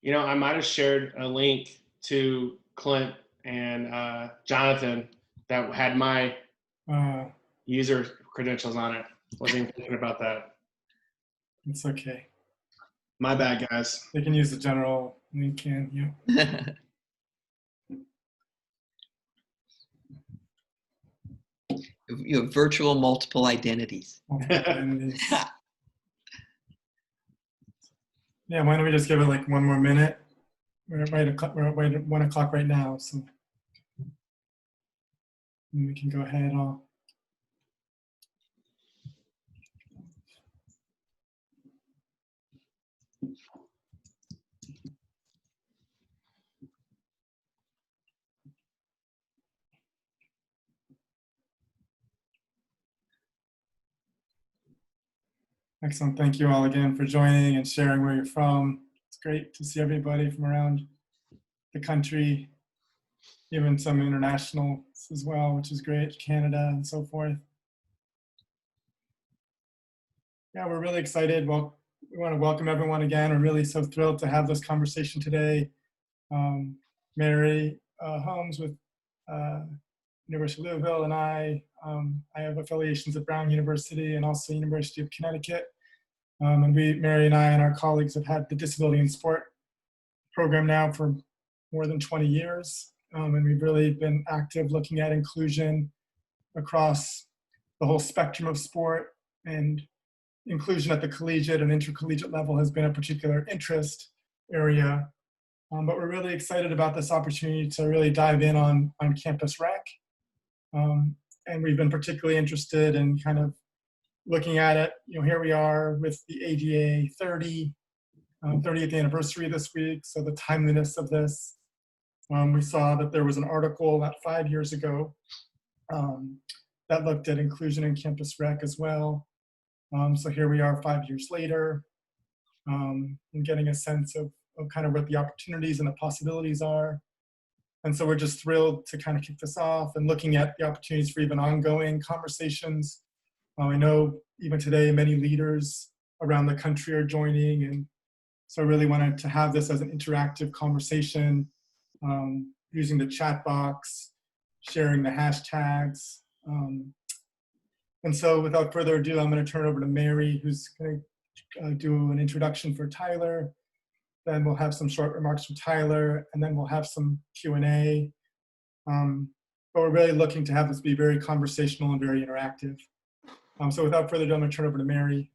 I might have shared a link to Clint and Jonathan that had my Uh, user credentials on it. Wasn't even thinking about that. it's okay. My bad, guys. They can use the general link in, yeah. You have virtual multiple identities. Multiple identities. Yeah, why don't we just give it like one more minute? We're at 1 o'clock right now, so we can go ahead. Excellent. Thank you all again for joining and sharing where you're from. It's great to see everybody from around the country, even some internationals as well, which is great, Canada and so forth. Yeah, we're really excited. Well, we want to welcome everyone again. We're really so thrilled to have this conversation today. Mary Holmes with University of Louisville and I have affiliations at Brown University and also University of Connecticut. And Mary and I and our colleagues have had the Disability in Sport program now for more than 20 years. And we've really been active looking at inclusion across the whole spectrum of sport, and inclusion at the collegiate and intercollegiate level has been a particular interest area. But we're really excited about this opportunity to really dive in on campus rec. And we've been particularly interested in kind of looking at it. Here we are with the ADA 30th anniversary this week, so the timeliness of this. We saw that there was an article about 5 years ago that looked at inclusion in campus rec as well. So here we are 5 years later, and getting a sense of kind of what the opportunities and the possibilities are. And so we're just thrilled to kind of kick this off and looking at the opportunities for even ongoing conversations. I know even today many leaders around the country are joining, and so I really wanted to have this as an interactive conversation, using the chat box, sharing the hashtags. And so without further ado, I'm going to turn it over to Mary, who's going to do an introduction for Tyler. Then we'll have some short remarks from Tyler, and then we'll have some Q&A. But we're really looking to have this be very conversational and very interactive. So without further ado, I'm going to turn it over to Mary.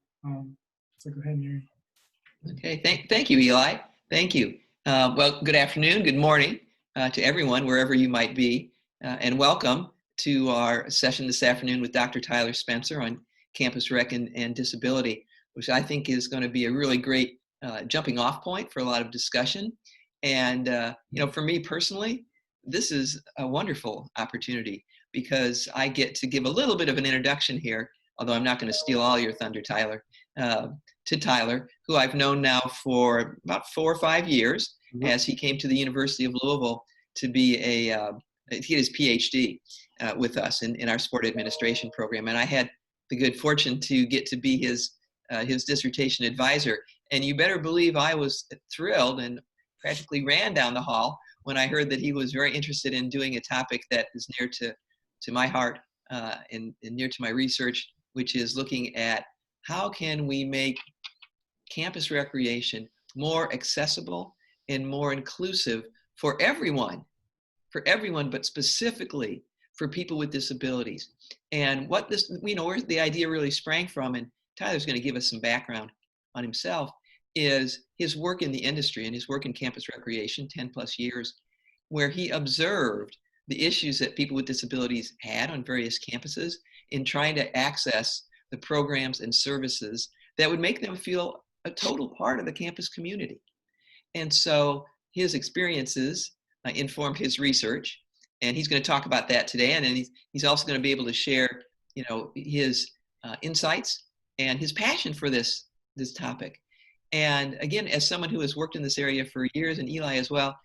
So go ahead, Mary. Okay, thank you, Eli. Thank you. Well, good afternoon, good morning to everyone, wherever you might be, and welcome to our session this afternoon with Dr. Tyler Spencer on campus rec and disability, which I think is going to be a really great jumping off point for a lot of discussion. And, for me personally, this is a wonderful opportunity because I get to give a little bit of an introduction here, although I'm not going to steal all your thunder, Tyler, to Tyler, who I've known now for about 4 or 5 years, as he came to the University of Louisville to be get his PhD with us in our sport administration program. And I had the good fortune to get to be his dissertation advisor. And you better believe I was thrilled and practically ran down the hall when I heard that he was very interested in doing a topic that is near to my heart and near to my research, which is looking at how can we make campus recreation more accessible and more inclusive for everyone, but specifically for people with disabilities. And what this, where the idea really sprang from, and Tyler's going to give us some background on himself, is his work in the industry and his work in campus recreation, 10 plus years, where he observed the issues that people with disabilities had on various campuses in trying to access the programs and services that would make them feel a total part of the campus community. And so his experiences informed his research, and he's going to talk about that today. And then he's also going to be able to share, his insights and his passion for this topic. And again, as someone who has worked in this area for years, and Eli as well,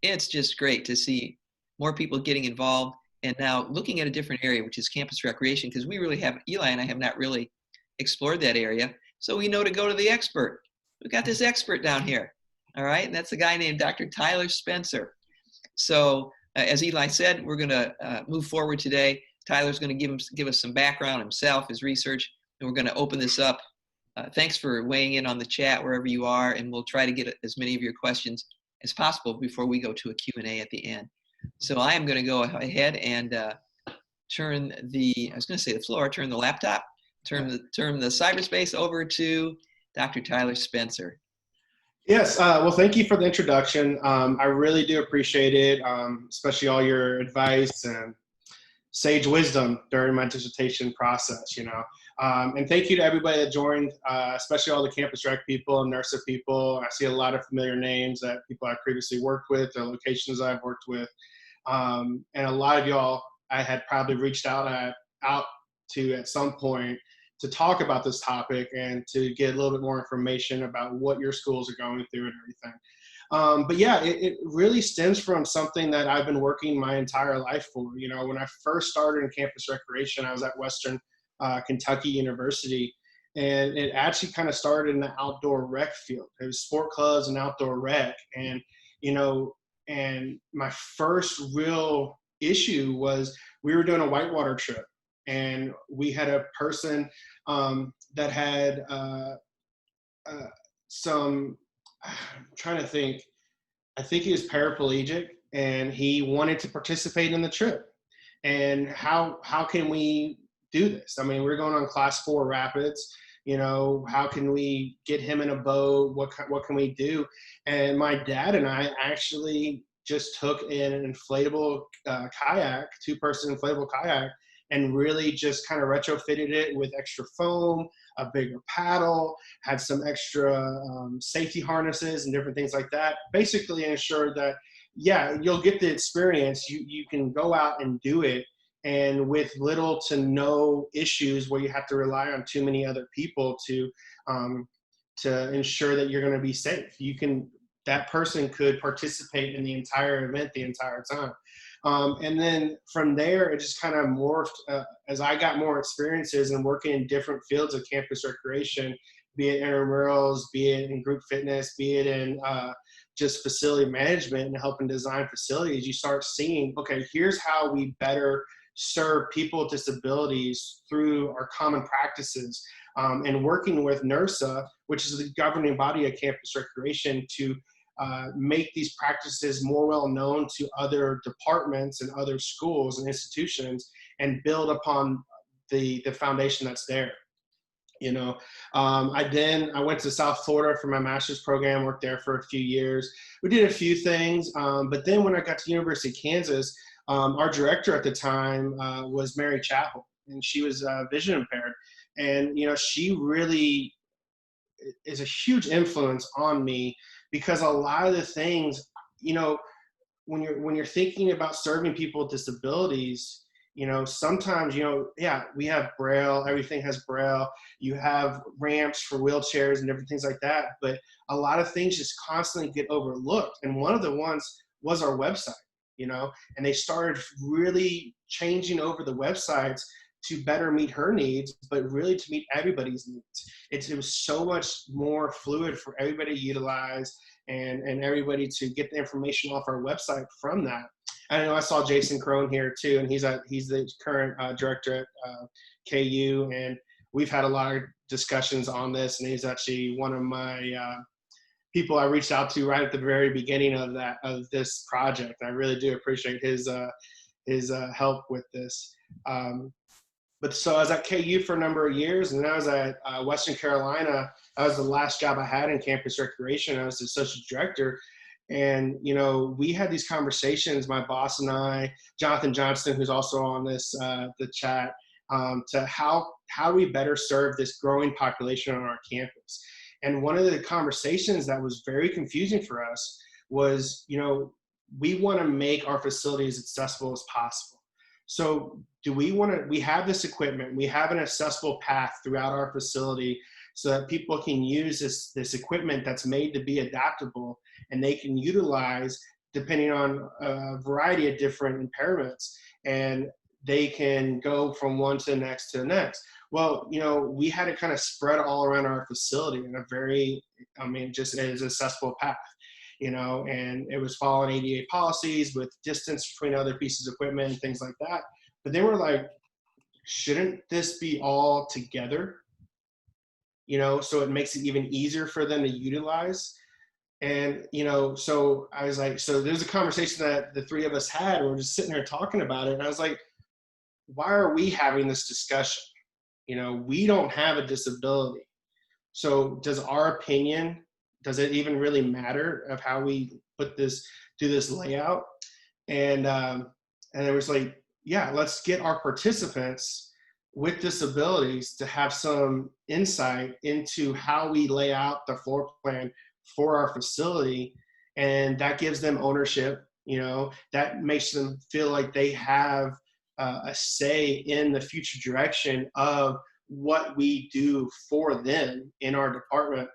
it's just great to see more people getting involved and now looking at a different area, which is campus recreation, because Eli and I have not really explored that area. So we know to go to the expert. We've got this expert down here. All right, and that's a guy named Dr. Tyler Spencer. So as Eli said, we're going to move forward today. Tyler's going to give us some background himself, his research, and we're going to open this up. Thanks for weighing in on the chat wherever you are, and we'll try to get as many of your questions as possible before we go to a Q&A at the end. So I am going to go ahead and turn the, I was going to say the floor, turn the laptop, turn the cyberspace over to Dr. Tyler Spencer. Yes, well, thank you for the introduction. I really do appreciate it, especially all your advice and sage wisdom during my dissertation process, you know. And thank you to everybody that joined, especially all the Campus Rec people and NERSA people. I see a lot of familiar names that people I've previously worked with, or locations I've worked with. And a lot of y'all I had probably reached out to at some point to talk about this topic and to get a little bit more information about what your schools are going through and everything. But yeah, it really stems from something that I've been working my entire life for. You know, when I first started in campus recreation, I was at Western Kentucky University, and it actually kind of started in the outdoor rec field. It was sport clubs and outdoor rec. And, you know, and my first real issue was we were doing a whitewater trip. And we had a person that had some, I'm trying to think, I think he was paraplegic and he wanted to participate in the trip. And how can we do this? I mean, we're going on Class 4 rapids. You know, how can we get him in a boat? What can we do? And my dad and I actually just took an inflatable kayak, 2-person inflatable kayak, and really just kind of retrofitted it with extra foam, a bigger paddle, had some extra safety harnesses and different things like that. Basically ensure that, yeah, you'll get the experience. You can go out and do it, and with little to no issues where you have to rely on too many other people to ensure that you're going to be safe. That person could participate in the entire event the entire time. And then from there, it just kind of morphed as I got more experiences and working in different fields of campus recreation, be it intramurals, be it in group fitness, be it in just facility management and helping design facilities. You start seeing, okay, here's how we better serve people with disabilities through our common practices, and working with NERSA, which is the governing body of campus recreation, to make these practices more well known to other departments and other schools and institutions, and build upon the foundation that's there. You know, I went to South Florida for my master's program, worked there for a few years. We did a few things, but then when I got to University of Kansas, our director at the time was Mary Chappell, and she was vision impaired. And, you know, she really is a huge influence on me, because a lot of the things, you know, when you're thinking about serving people with disabilities, you know, sometimes, you know, yeah, we have Braille, everything has Braille, you have ramps for wheelchairs and different things like that, but a lot of things just constantly get overlooked. And one of the ones was our website, you know, and they started really changing over the websites to better meet her needs, but really to meet everybody's needs. It was so much more fluid for everybody to utilize, and everybody to get the information off our website from that. I know I saw Jason Crone here too, and he's the current director at KU, and we've had a lot of discussions on this, and he's actually one of my people I reached out to right at the very beginning of this project. I really do appreciate his help with this. But so I was at KU for a number of years, and then I was at Western Carolina. That was the last job I had in campus recreation. I was the associate director. And, you know, we had these conversations, my boss and I, Jonathan Johnston, who's also on this, the chat, to how we better serve this growing population on our campus. And one of the conversations that was very confusing for us was, you know, we want to make our facilities accessible as possible. So we have this equipment, we have an accessible path throughout our facility so that people can use this equipment that's made to be adaptable, and they can utilize depending on a variety of different impairments, and they can go from one to the next to the next. Well, you know, we had it kind of spread all around our facility in a very, just as accessible path. and it was following ADA policies with distance between other pieces of equipment and things like that. But they were like, shouldn't this be all together? So it makes it even easier for them to utilize. And, so I was like, so there's a conversation that the three of us had, and we're just sitting here talking about it. And I was like, why are we having this discussion? We don't have a disability. So does our opinion, does it even really matter of how we do this layout? And it was like, yeah, let's get our participants with disabilities to have some insight into how we lay out the floor plan for our facility. And that gives them ownership, that makes them feel like they have a say in the future direction of what we do for them in our department.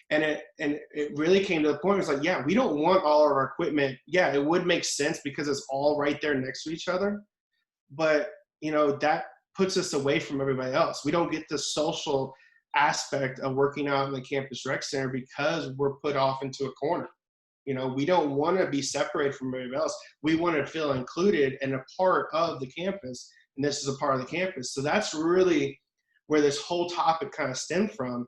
And it really came to the point, it was like, yeah, we don't want all of our equipment. Yeah, it would make sense because it's all right there next to each other. But, that puts us away from everybody else. We don't get the social aspect of working out in the campus rec center because we're put off into a corner. We don't want to be separated from everybody else. We want to feel included and a part of the campus. And this is a part of the campus. So that's really where this whole topic kind of stemmed from.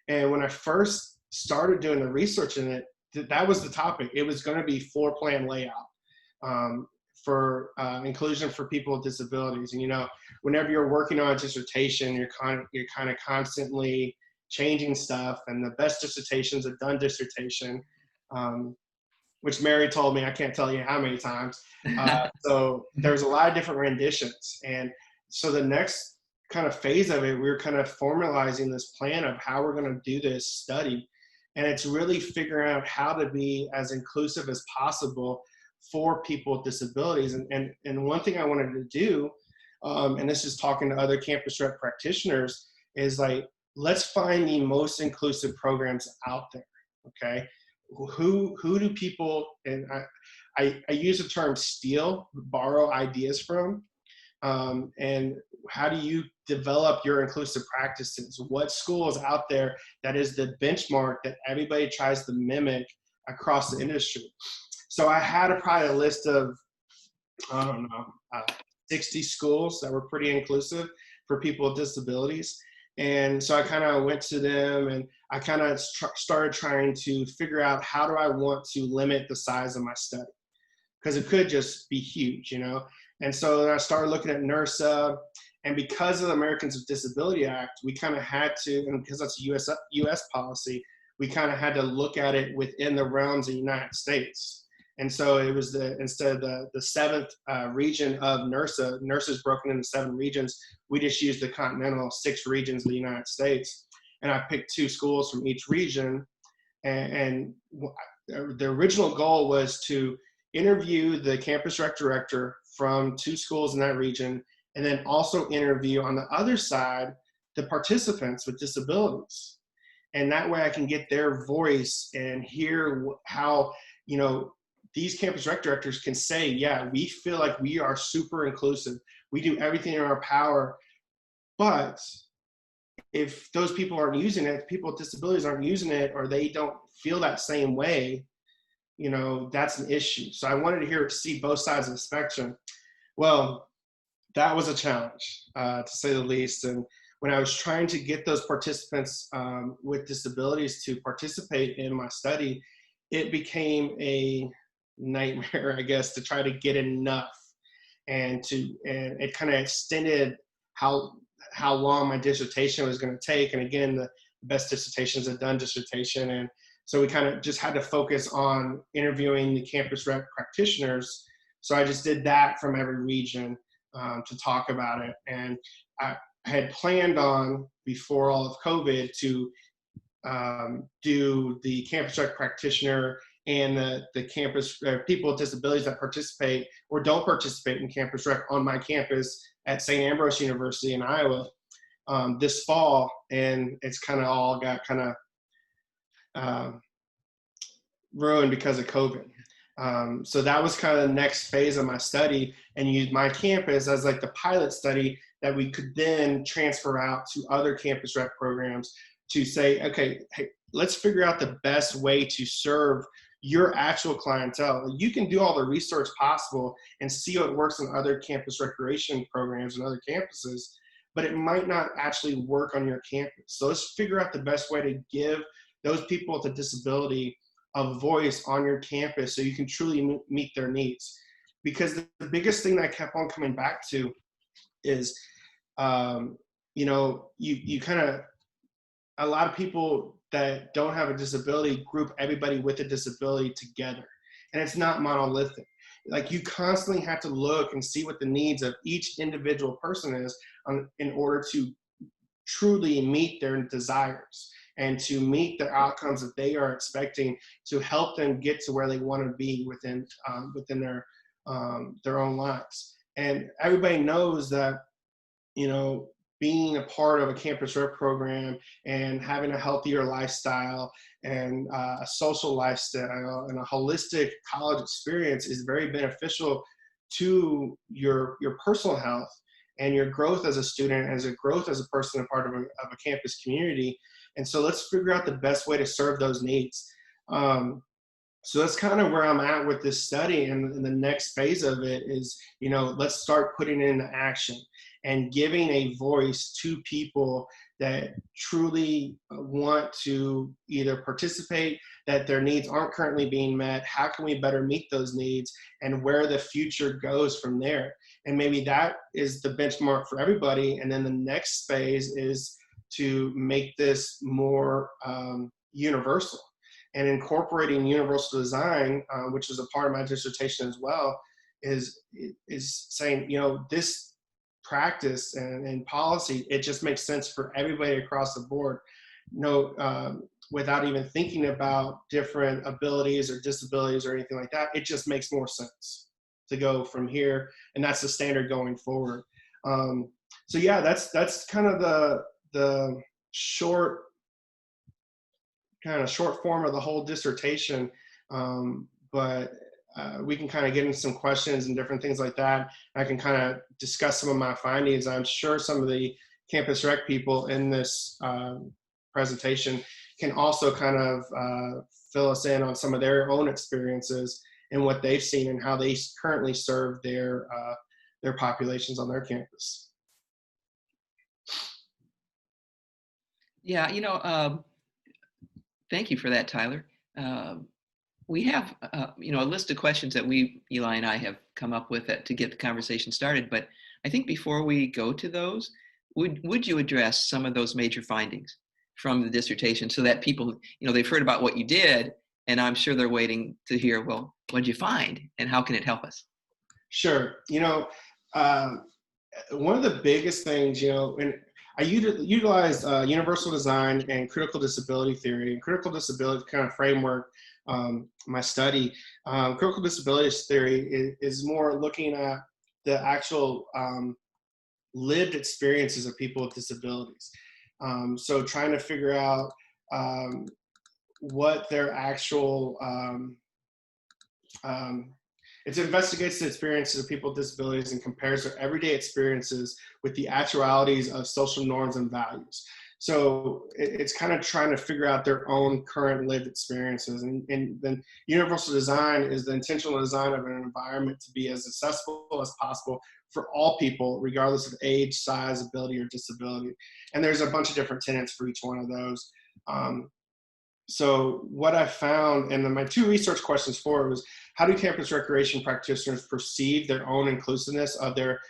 And when I first started doing the research in it, that was the topic. It was going to be floor plan layout for inclusion for people with disabilities. And whenever you're working on a dissertation, you're kind of constantly changing stuff. And the best dissertation's a done dissertation, which Mary told me, I can't tell you how many times. So there's a lot of different renditions. And so the next kind of phase of it, we were kind of formalizing this plan of how we're going to do this study. And it's really figuring out how to be as inclusive as possible for people with disabilities. And one thing I wanted to do, and this is talking to other campus rep practitioners, is like, let's find the most inclusive programs out there, okay? Who do people, and I use the term steal, borrow ideas from, and how do you develop your inclusive practices? What school is out there that is the benchmark that everybody tries to mimic across the industry? So I had probably a list of, 60 schools that were pretty inclusive for people with disabilities. And so I kind of went to them and I kind of started trying to figure out, how do I want to limit the size of my study? Because it could just be huge, And so I started looking at NERSA, and because of the Americans with Disability Act, we kind of had to, and because that's a US policy, we kind of had to look at it within the realms of the United States. And so it was instead of the seventh region of NERSA, NERSA is broken into 7 regions. We just used the continental 6 regions of the United States. And I picked 2 schools from each region. And the original goal was to interview the campus rec director from 2 schools in that region, and then also interview on the other side the participants with disabilities. And that way I can get their voice and hear how, these campus rec directors can say, yeah, we feel like we are super inclusive. We do everything in our power. But if those people aren't using it, people with disabilities aren't using it, or they don't feel that same way, that's an issue. So I wanted to see both sides of the spectrum. Well, that was a challenge, to say the least. And when I was trying to get those participants with disabilities to participate in my study, it became a nightmare, I guess, to try to get enough, and it kind of extended how long my dissertation was going to take. And again, the best dissertations are done dissertation, and so we kind of just had to focus on interviewing the campus rep practitioners. So I just did that from every region to talk about it. And I had planned on, before all of COVID, to do the campus rec practitioner and the campus people with disabilities that participate or don't participate in campus rec on my campus at St. Ambrose University in Iowa this fall. And it's kind of all got kind of ruined because of COVID. So that was kind of the next phase of my study, and used my campus as like the pilot study that we could then transfer out to other campus rep programs to say, okay, hey, let's figure out the best way to serve your actual clientele. You can do all the research possible and see what works in other campus recreation programs and other campuses, but it might not actually work on your campus. So let's figure out the best way to give those people with a disability a voice on your campus so you can truly meet their needs. Because the biggest thing that I kept on coming back to is, you kind of, a lot of people that don't have a disability group everybody with a disability together. And it's not monolithic. Like, you constantly have to look and see what the needs of each individual person is in order to truly meet their desires and to meet the outcomes that they are expecting to help them get to where they want to be within their own lives. And everybody knows that, being a part of a campus rep program and having a healthier lifestyle and a social lifestyle and a holistic college experience is very beneficial to your personal health and your growth as a student, as a growth as a person, a part of a campus community. And so let's figure out the best way to serve those needs. So that's kind of where I'm at with this study. And the next phase of it is, let's start putting it into action and giving a voice to people that truly want to either participate, that their needs aren't currently being met. How can we better meet those needs, and where the future goes from there? And maybe that is the benchmark for everybody. And then the next phase is to make this more universal. And incorporating universal design, which is a part of my dissertation as well, is saying, this practice and policy, it just makes sense for everybody across the board. Without even thinking about different abilities or disabilities or anything like that, it just makes more sense to go from here, and that's the standard going forward. So yeah, that's kind of the short form of the whole dissertation, but we can kind of get into some questions and different things like that. I can kind of discuss some of my findings. I'm sure some of the campus rec people in this presentation can also kind of fill us in on some of their own experiences and what they've seen and how they currently serve their populations on their campus. Yeah, thank you for that, Tyler. We have, a list of questions that Eli and I have come up with to get the conversation started. But I think before we go to those, would you address some of those major findings from the dissertation so that people, they've heard about what you did, and I'm sure they're waiting to hear, well, what did you find and how can it help us? Sure. One of the biggest things, and I utilized universal design and critical disability theory and critical disability kind of framework. My study, critical disability theory is more looking at the actual lived experiences of people with disabilities. So trying to figure out what their actual, it investigates the experiences of people with disabilities and compares their everyday experiences with the actualities of social norms and values. So it's kind of trying to figure out their own current lived experiences. And then universal design is the intentional design of an environment to be as accessible as possible for all people, regardless of age, size, ability, or disability. And there's a bunch of different tenets for each one of those. So what I found, and then my two research questions for it was, how do campus recreation practitioners perceive their own inclusiveness of their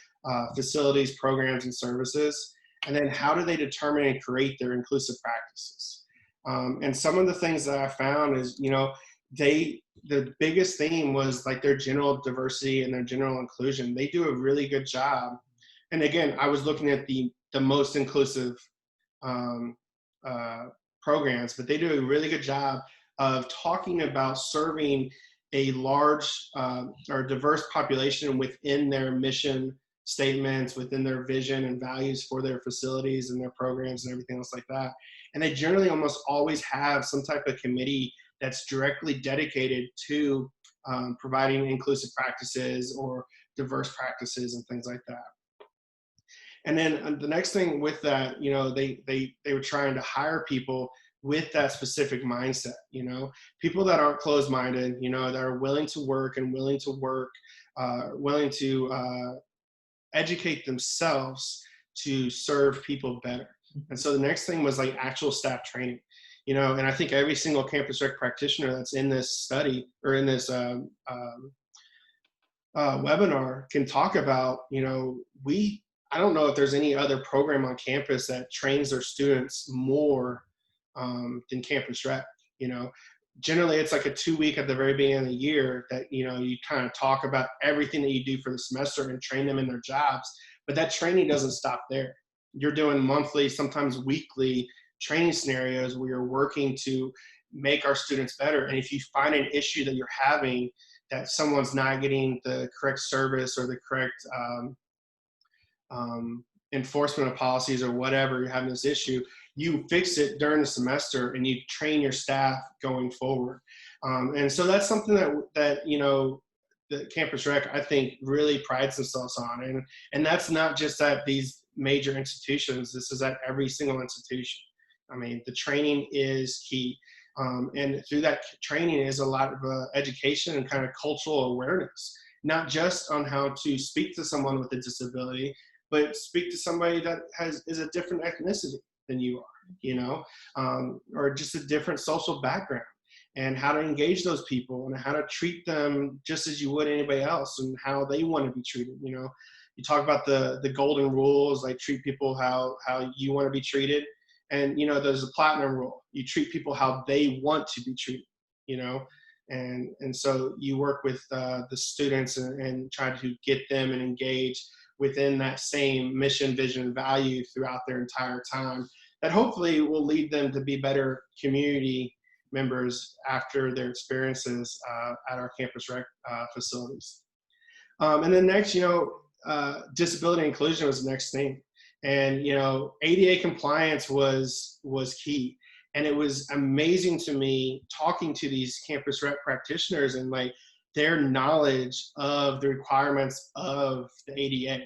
facilities, programs, and services? And then how do they determine and create their inclusive practices? And some of the things that I found is, the biggest theme was like their general diversity and their general inclusion. They do a really good job. And again, I was looking at the most inclusive programs, but they do a really good job of talking about serving a large or diverse population within their mission statements, within their vision and values for their facilities and their programs and everything else like that. And they generally almost always have some type of committee that's directly dedicated to providing inclusive practices or diverse practices and things like that. And then the next thing with that, they were trying to hire people with that specific mindset, you know, people that aren't closed-minded, you know, that are willing to work and willing to work, willing to educate themselves to serve people better. And so the next thing was like actual staff training, you know, and I think every single campus rec practitioner that's in this study or in this webinar can talk about, you know, I don't know if there's any other program on campus that trains their students more than campus rec. You know, generally it's like a 2-week at the very beginning of the year that, you know, you kind of talk about everything that you do for the semester and train them in their jobs, but that training doesn't stop there. You're doing monthly, sometimes weekly training scenarios where you're working to make our students better. And if you find an issue that you're having, that someone's not getting the correct service or the correct enforcement of policies or whatever, you're having this issue, you fix it during the semester and you train your staff going forward. And so that's something that you know, the campus rec, I think, really prides themselves on. And that's not just at these major institutions. This is at every single institution. I mean, the training is key. And through that training is a lot of education and kind of cultural awareness, not just on how to speak to someone with a disability, but speak to somebody that is a different ethnicity than you are, you know, or just a different social background, and how to engage those people and how to treat them just as you would anybody else and how they want to be treated. You know, you talk about the golden rules, like treat people how you want to be treated. And, you know, there's a platinum rule. You treat people how they want to be treated, you know? And so you work with the students and try to get them and engage within that same mission, vision, value throughout their entire time. That hopefully will lead them to be better community members after their experiences at our campus rec facilities. And then next, you know, disability inclusion was the next thing. And, you know, ADA compliance was key. And it was amazing to me talking to these campus rep practitioners and like their knowledge of the requirements of the ADA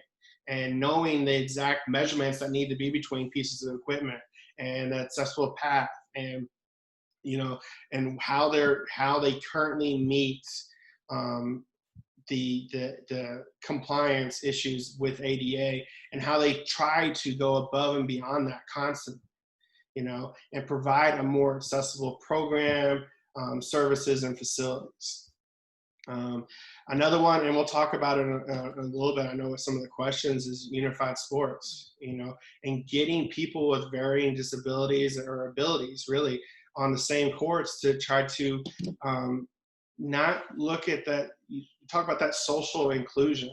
and knowing the exact measurements that need to be between pieces of equipment and accessible path, and, you know, and how they currently meet the compliance issues with ADA, and how they try to go above and beyond that constantly, you know, and provide a more accessible program, services, and facilities. Another one, and we'll talk about it a little bit, I know with some of the questions, is unified sports, you know, and getting people with varying disabilities or abilities really on the same courts to try to not look at that. You talk about that social inclusion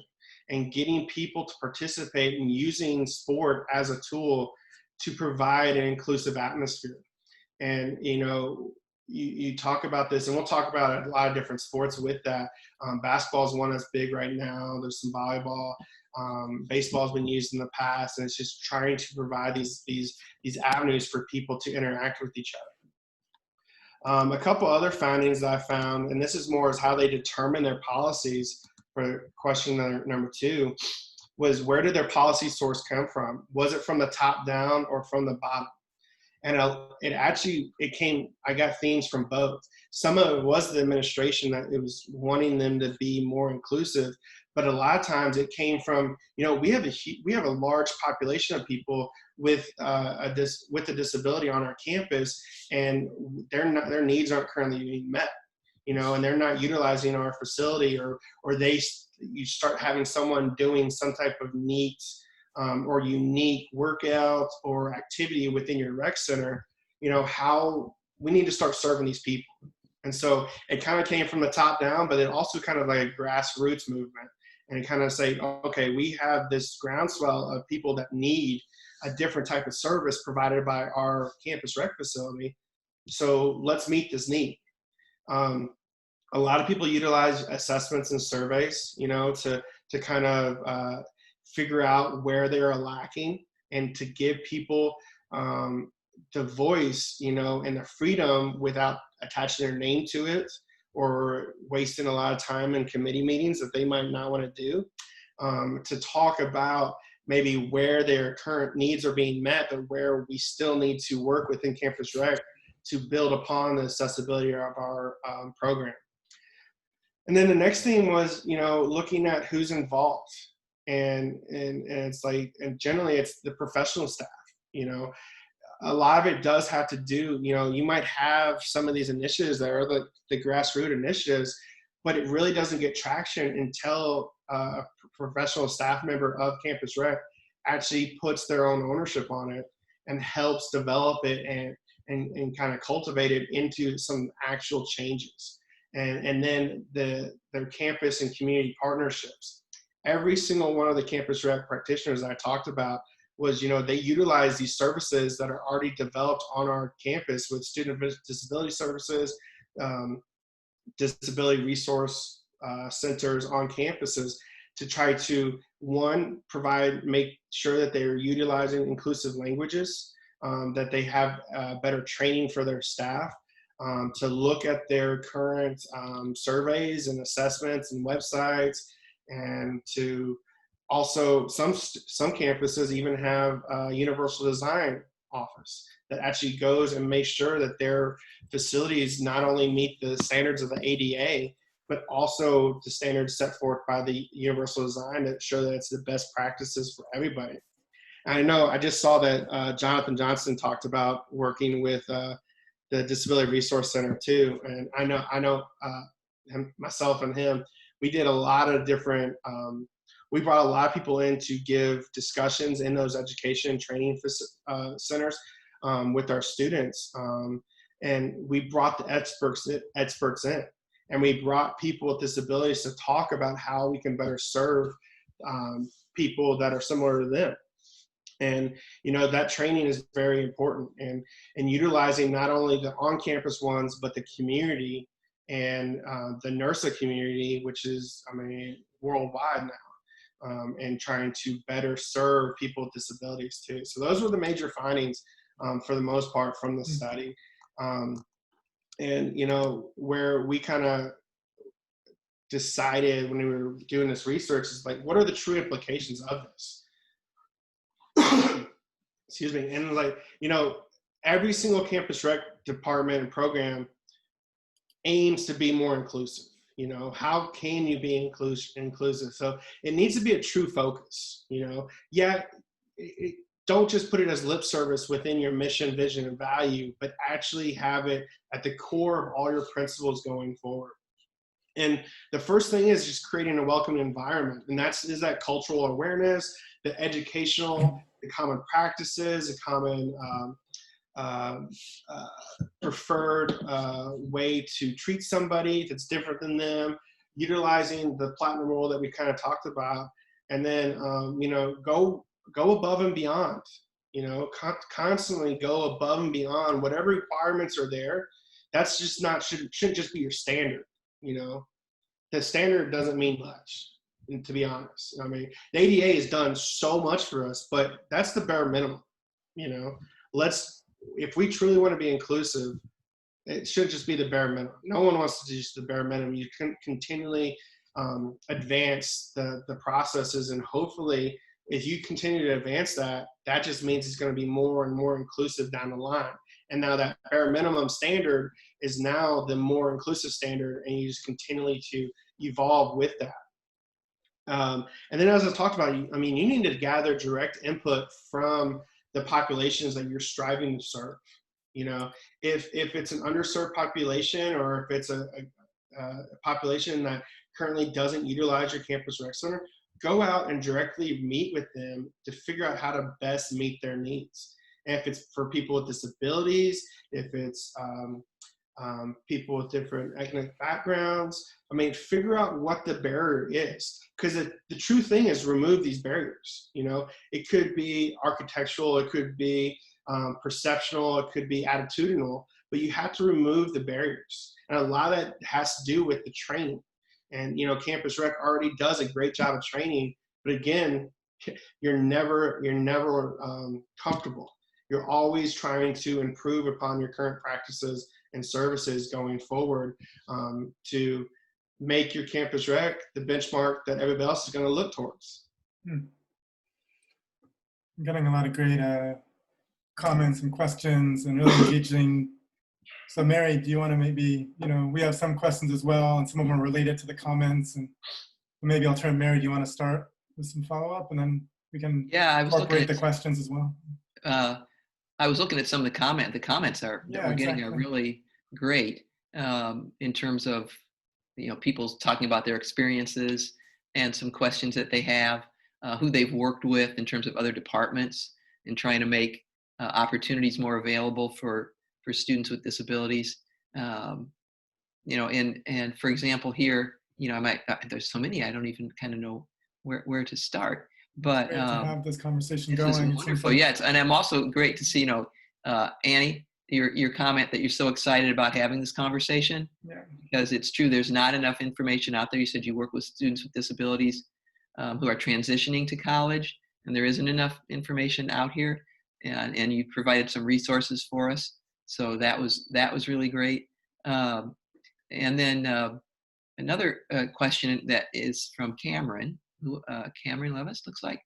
and getting people to participate in using sport as a tool to provide an inclusive atmosphere. And, you know, you talk about this, and we'll talk about a lot of different sports with that. Basketball is one that's big right now. There's some volleyball. Baseball's been used in the past, and it's just trying to provide these avenues for people to interact with each other. A couple other findings that I found, and this is more as how they determine their policies for question number 2, was where did their policy source come from? Was it from the top down or from the bottom? And I got themes from both. Some of it was the administration that it was wanting them to be more inclusive, but a lot of times it came from, you know, we have a large population of people with a disability on our campus, and their needs aren't currently being met, you know, and they're not utilizing our facility, or you start having someone doing some type of neat or unique workout or activity within your rec center, you know, how we need to start serving these people. And so it kind of came from the top down, but it also kind of like a grassroots movement, and kind of say, okay, we have this groundswell of people that need a different type of service provided by our campus rec facility. So let's meet this need. A lot of people utilize assessments and surveys, you know, to kind of figure out where they are lacking, and to give people the voice, you know, and the freedom without attaching their name to it or wasting a lot of time in committee meetings that they might not want to do, to talk about maybe where their current needs are being met, but where we still need to work within campus rec to build upon the accessibility of our program. And then the next thing was, looking at who's involved, and it's like, and generally it's the professional staff. A lot of it does have to do, you might have some of these initiatives that are the grassroots initiatives, but it really doesn't get traction until a professional staff member of Campus Rec actually puts their own ownership on it and helps develop it and kind of cultivate it into some actual changes. And then their campus and community partnerships. Every single one of the Campus Rec practitioners I talked about was, they utilize these services that are already developed on our campus with student with disability services, disability resource centers on campuses, to try to, one, make sure that they're utilizing inclusive languages, that they have better training for their staff, to look at their current surveys and assessments and websites, and to also, some campuses even have a universal design office that actually goes and makes sure that their facilities not only meet the standards of the ADA, but also the standards set forth by the universal design that show that it's the best practices for everybody. And I know I just saw that Jonathan Johnson talked about working with the Disability Resource Center too. And I know myself and him, we did a lot of different, we brought a lot of people in to give discussions in those education and training centers with our students. And we brought the experts in, and we brought people with disabilities to talk about how we can better serve people that are similar to them. And, that training is very important, and utilizing not only the on-campus ones, but the community and the NERSA community, which is, worldwide now. And trying to better serve people with disabilities too. So those were the major findings for the most part from the study. And, where we kind of decided when we were doing this research is like, what are the true implications of this? Excuse me. And every single Campus Rec department and program aims to be more inclusive. How can you be inclusive? So it needs to be a true focus, don't just put it as lip service within your mission, vision, and value, but actually have it at the core of all your principles going forward. And the first thing is just creating a welcoming environment. And is that cultural awareness, the educational, the common practices, the common preferred way to treat somebody that's different than them, utilizing the platinum rule that we kind of talked about, and then go above and beyond. Constantly go above and beyond whatever requirements are there. That's just shouldn't just be your standard. The standard doesn't mean much, to be honest. The ADA has done so much for us, but that's the bare minimum. If we truly want to be inclusive, it should just be the bare minimum. No one wants to do just the bare minimum. You can continually advance the processes, and hopefully, if you continue to advance that, that just means it's going to be more and more inclusive down the line. And now that bare minimum standard is now the more inclusive standard, and you just continually to evolve with that. And then, as I talked about, you need to gather direct input from the populations that you're striving to serve. If it's an underserved population, or if it's a population that currently doesn't utilize your Campus Rec Center, go out and directly meet with them to figure out how to best meet their needs. And if it's for people with disabilities, if it's people with different ethnic backgrounds, figure out what the barrier is. Because the true thing is remove these barriers. It could be architectural, it could be perceptional, it could be attitudinal, but you have to remove the barriers. And a lot of that has to do with the training. And, Campus Rec already does a great job of training, but again, you're never comfortable. You're always trying to improve upon your current practices and services going forward, to make your Campus Rec the benchmark that everybody else is going to look towards. I'm getting a lot of great comments and questions, and really engaging So Mary, do you want to maybe, we have some questions as well, and some of them are related to the comments, and maybe I'll turn Mary, do you want to start with some follow-up, and then we can Yeah, I was looking incorporate at the questions as well. some of the comments that we're getting are Exactly. really great, in terms of people talking about their experiences and some questions that they have, who they've worked with in terms of other departments, and trying to make opportunities more available for students with disabilities. And for example, here, there's so many I don't even kind of know where to start. But Great to have this conversation this is going. It seems wonderful. like, Yeah, and I'm also great to see, Annie, your comment that you're so excited about having this conversation, yeah, because it's true. There's not enough information out there. You said you work with students with disabilities who are transitioning to college, and there isn't enough information out here. And you provided some resources for us, so that was really great. And then another question that is from Cameron, who Cameron Levis looks like,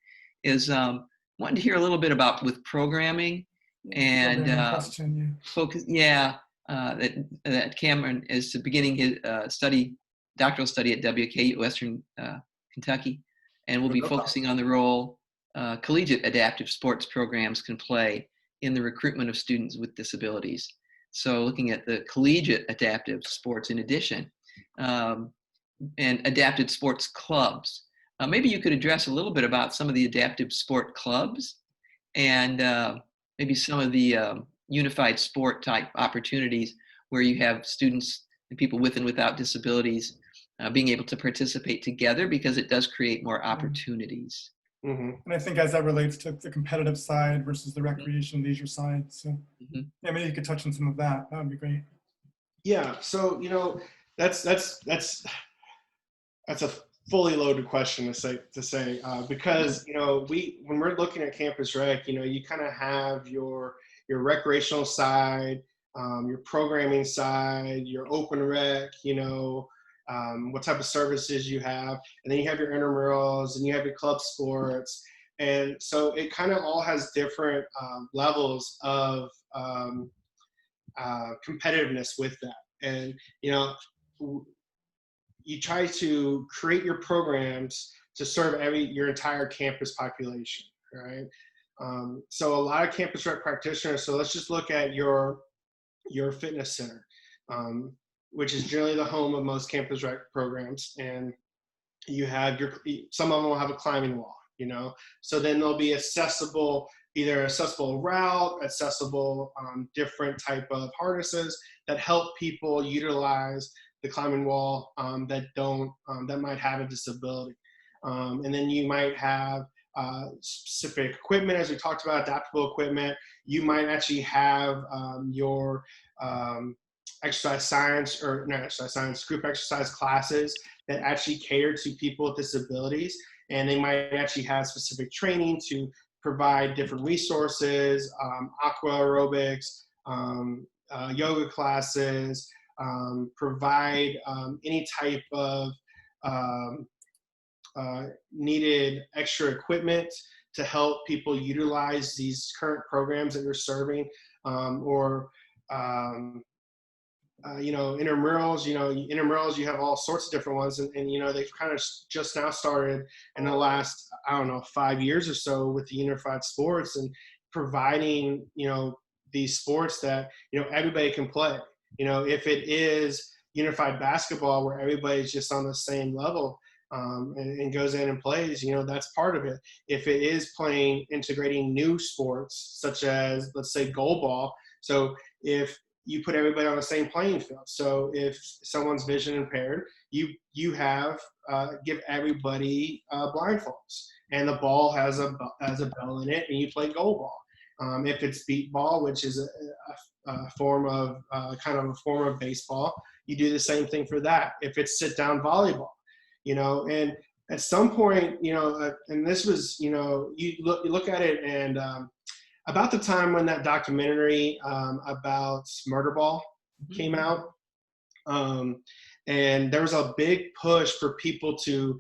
is wanting to hear a little bit about with programming and programming question, yeah. focus. Yeah, that Cameron is beginning his doctoral study at WKU, Western Kentucky, and will be focusing on the role collegiate adaptive sports programs can play in the recruitment of students with disabilities. So looking at the collegiate adaptive sports in addition, and adapted sports clubs. Maybe you could address a little bit about some of the adaptive sport clubs, and maybe some of the unified sport type opportunities where you have students and people with and without disabilities being able to participate together, because it does create more opportunities. Mm-hmm. And I think as that relates to the competitive side versus the recreation leisure side. So yeah, maybe you could touch on some of that. That would be great. Yeah. So, that's a fully loaded question to say because, when we're looking at campus rec, you kind of have your recreational side, your programming side, your open rec, what type of services you have, and then you have your intramurals and you have your club sports. And so it kind of all has different levels of competitiveness with that. And, you try to create your programs to serve your entire campus population, right? So a lot of campus rec practitioners, so let's just look at your fitness center, which is generally the home of most campus rec programs. And you have some of them will have a climbing wall, so then there'll be either accessible route, accessible different type of harnesses that help people utilize the climbing wall that might have a disability. And then you might have specific equipment, as we talked about, adaptable equipment. You might actually have your exercise science, or not exercise science, group exercise classes that actually cater to people with disabilities. And they might actually have specific training to provide different resources, aqua aerobics, yoga classes, provide any type of needed extra equipment to help people utilize these current programs that you're serving, or intramurals, you have all sorts of different ones, and they've kind of just now started in the last, 5 years or so with the unified sports, and providing, these sports that, everybody can play. If it is unified basketball where everybody's just on the same level, and goes in and plays, that's part of it. If it is integrating new sports, such as, let's say, goal ball, so if you put everybody on the same playing field. So if someone's vision impaired, you give everybody blindfolds, and the ball has a bell in it, and you play goal ball. If it's beat ball, which is a form of kind of a form of baseball, you do the same thing for that. If it's sit down volleyball, and at some point, and this was, you look at it, and about the time when that documentary about Murderball came out, and there was a big push for people to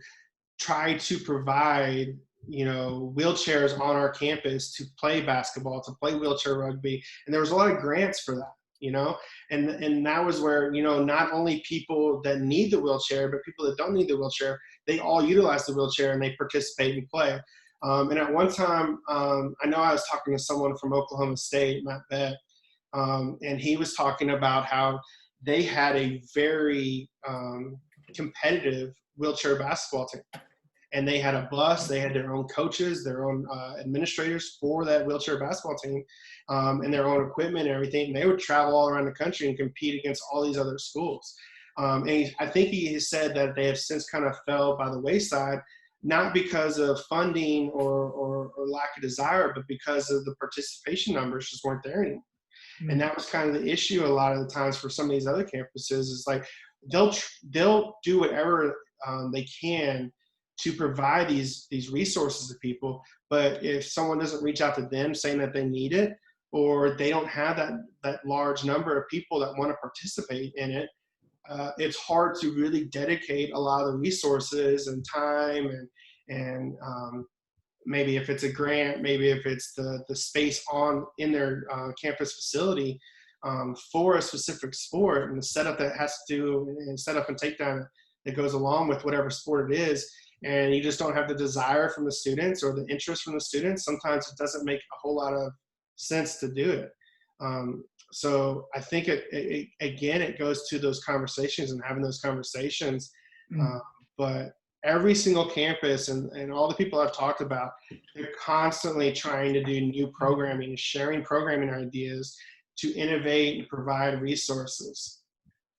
try to provide, wheelchairs on our campus to play basketball, to play wheelchair rugby, and there was a lot of grants for that. you know? And that was where, you know, not only people that need the wheelchair, but people that don't need the wheelchair, they all utilize the wheelchair and they participate and play. And at one time, I know I was talking to someone from Oklahoma State, Matt Beck, and he was talking about how they had a very competitive wheelchair basketball team. And they had a bus, they had their own coaches, their own administrators for that wheelchair basketball team, and their own equipment and everything. And they would travel all around the country and compete against all these other schools. I think he said that they have since kind of fell by the wayside, not because of funding or lack of desire, but because of the participation numbers just weren't there anymore. And that was kind of the issue a lot of the times for some of these other campuses. Is like they'll do whatever they can to provide these resources to people, but if someone doesn't reach out to them saying that they need it, or they don't have that large number of people that want to participate in it, it's hard to really dedicate a lot of the resources and time and maybe if it's a grant, maybe if it's the space in their campus facility for a specific sport and the setup that has to do and setup and takedown that goes along with whatever sport it is, and you just don't have the desire from the students or the interest from the students, sometimes it doesn't make a whole lot of sense to do it. So I think it goes to those conversations and having those conversations. But every single campus and all the people I've talked about, they're constantly trying to do new programming, sharing programming ideas to innovate and provide resources.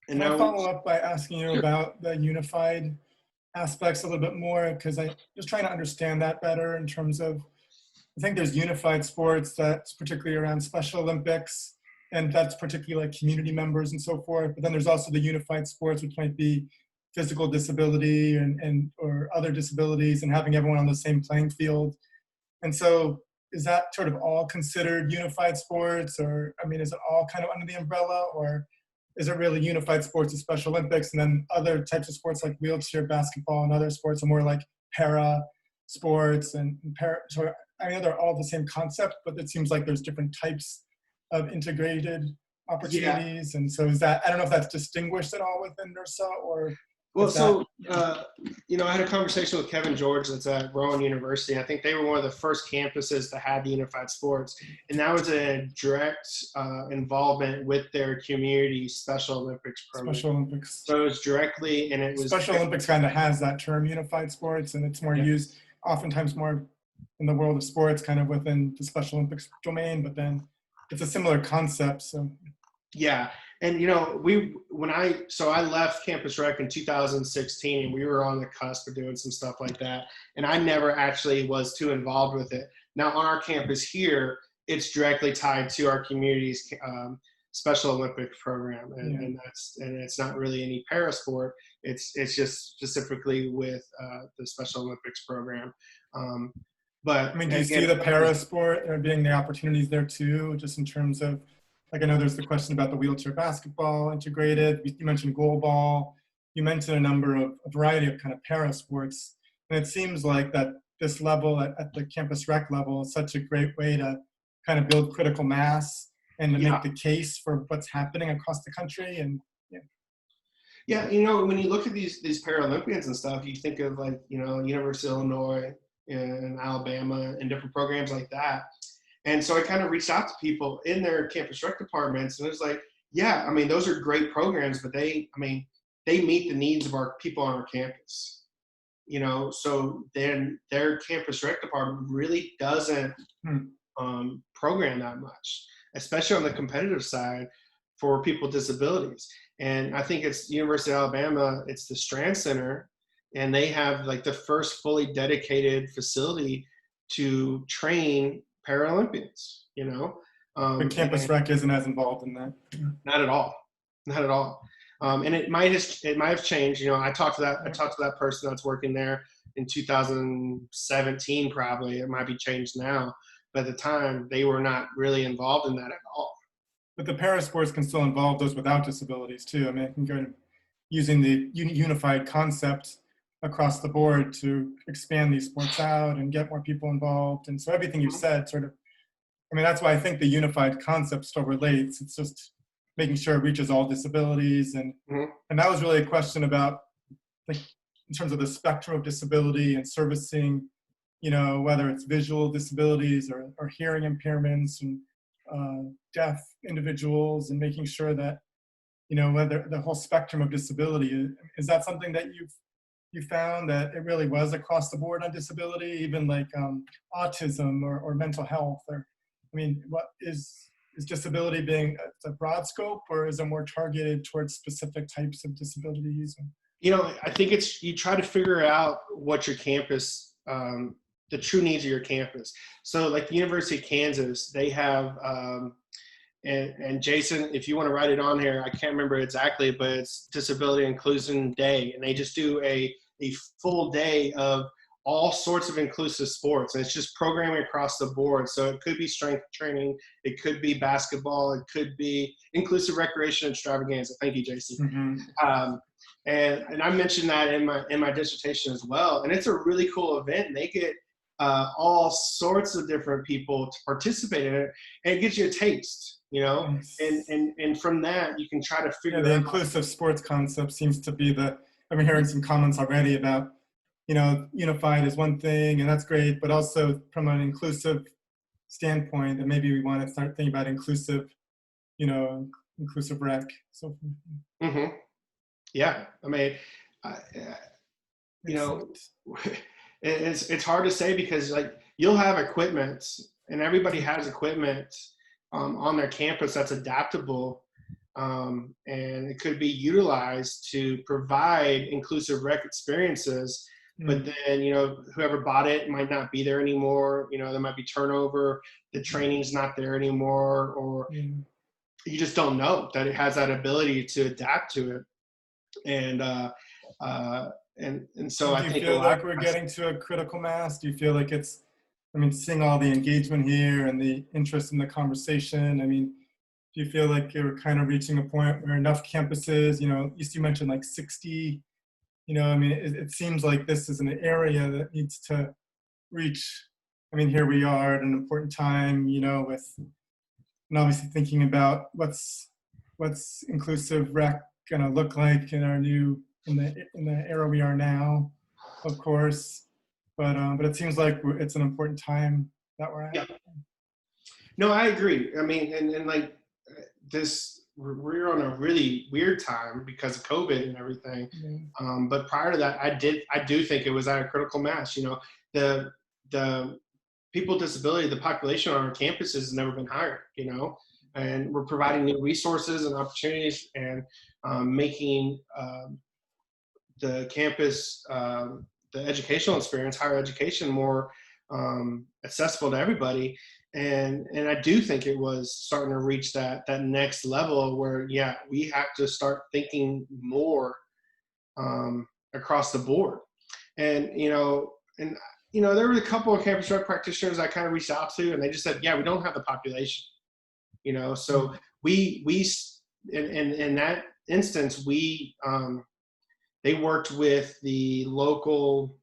And Can I follow up by asking you about the unified aspects a little bit more? Because I'm just trying to understand that better in terms of, I think there's unified sports that's particularly around Special Olympics, and that's particularly like community members and so forth. But then there's also the unified sports, which might be physical disability and or other disabilities, and having everyone on the same playing field. And so is that sort of all considered unified sports, or, I mean, is it all kind of under the umbrella, or is it really unified sports and Special Olympics, and then other types of sports like wheelchair basketball and other sports are more like para sports and so I mean, they're all the same concept, but it seems like there's different types of integrated opportunities. Yeah. And so is that, I don't know if that's distinguished at all within NERSA or? Well, so, you know, I had a conversation with Kevin George that's at Rowan University. I think they were one of the first campuses to have the unified sports. And that was a direct involvement with their community Special Olympics program. Special Olympics. So it was directly, and it was. Special Olympics kind of has that term, unified sports, and it's more used, oftentimes more in the world of sports, kind of within the Special Olympics domain, but then it's a similar concept, so. Yeah. And, you know, I left Campus Rec in 2016, and we were on the cusp of doing some stuff like that. And I never actually was too involved with it. Now on our campus here, it's directly tied to our community's Special Olympics program. And it's not really any para sport. It's just specifically with the Special Olympics program. But I mean, do you see the para sport there being the opportunities there too, just in terms of, like, I know there's the question about the wheelchair basketball integrated. You mentioned goalball. You mentioned a variety of kind of para sports. And it seems like that this level at the campus rec level is such a great way to kind of build critical mass and to make the case for what's happening across the country. And yeah, you know, when you look at these Paralympians and stuff, you think of, like, you know, University of Illinois and Alabama and different programs like that. And so I kind of reached out to people in their campus rec departments, and it was like, yeah, I mean, those are great programs, but they meet the needs of our people on our campus, you know. So then their campus rec department really doesn't program that much, especially on the competitive side for people with disabilities. And I think it's University of Alabama, it's the Strand Center, and they have like the first fully dedicated facility to train Paralympians, you know. But campus rec isn't as involved in that. Not at all. And it might have changed. You know, I talked to that person that's working there in 2017. Probably it might be changed now, but at the time they were not really involved in that at all. But the para sports can still involve those without disabilities too. I mean, it can go to using the unified concept across the board to expand these sports out and get more people involved. And so everything you said sort of, I mean, that's why I think the unified concept still relates. It's just making sure it reaches all disabilities. And that was really a question about, like, in terms of the spectrum of disability and servicing, whether it's visual disabilities or hearing impairments and deaf individuals, and making sure that, whether the whole spectrum of disability, is that something that you found that it really was across the board on disability, even like autism or mental health? Or, what is disability being a broad scope, or is it more targeted towards specific types of disabilities? I think you try to figure out what your campus, the true needs of your campus. So like the University of Kansas, they have, and Jason, if you want to write it on here, I can't remember exactly, but it's Disability Inclusion Day. And they just do a full day of all sorts of inclusive sports. And it's just programming across the board. So it could be strength training. It could be basketball. It could be inclusive recreation extravaganza. Thank you, Jason. And I mentioned that in my dissertation as well. And it's a really cool event. And they get all sorts of different people to participate in it. And it gives you a taste, and from that you can try to figure out. The inclusive sports concept seems to be I've been hearing some comments already about, unified is one thing, and that's great, but also from an inclusive standpoint, and maybe we want to start thinking about inclusive rec. So. Yeah, it's hard to say, because like you'll have equipment, and everybody has equipment on their campus that's adaptable, and it could be utilized to provide inclusive rec experiences. But then, whoever bought it might not be there anymore. There might be turnover. The training's not there anymore, or you just don't know that it has that ability to adapt to it. And so I think. Do you feel like we're getting to a critical mass? Do you feel like it's, seeing all the engagement here and the interest in the conversation, do you feel like you're kind of reaching a point where enough campuses, you mentioned like 60, it seems like this is an area that needs to reach, here we are at an important time, with, and obviously thinking about what's inclusive rec gonna look like in the era we are now, of course, but it seems like it's an important time that we're at. Yeah. No, I agree. And like this, we're on a really weird time because of COVID and everything. But prior to that, I do think it was at a critical mass. The people with disability, the population on our campuses has never been higher. And we're providing new resources and opportunities, and making the campus, the educational experience, higher education, more accessible to everybody. And I do think it was starting to reach that next level where, we have to start thinking more across the board. And, there were a couple of campus rec practitioners I kind of reached out to, and they just said, we don't have the population, so we in that instance, they worked with the local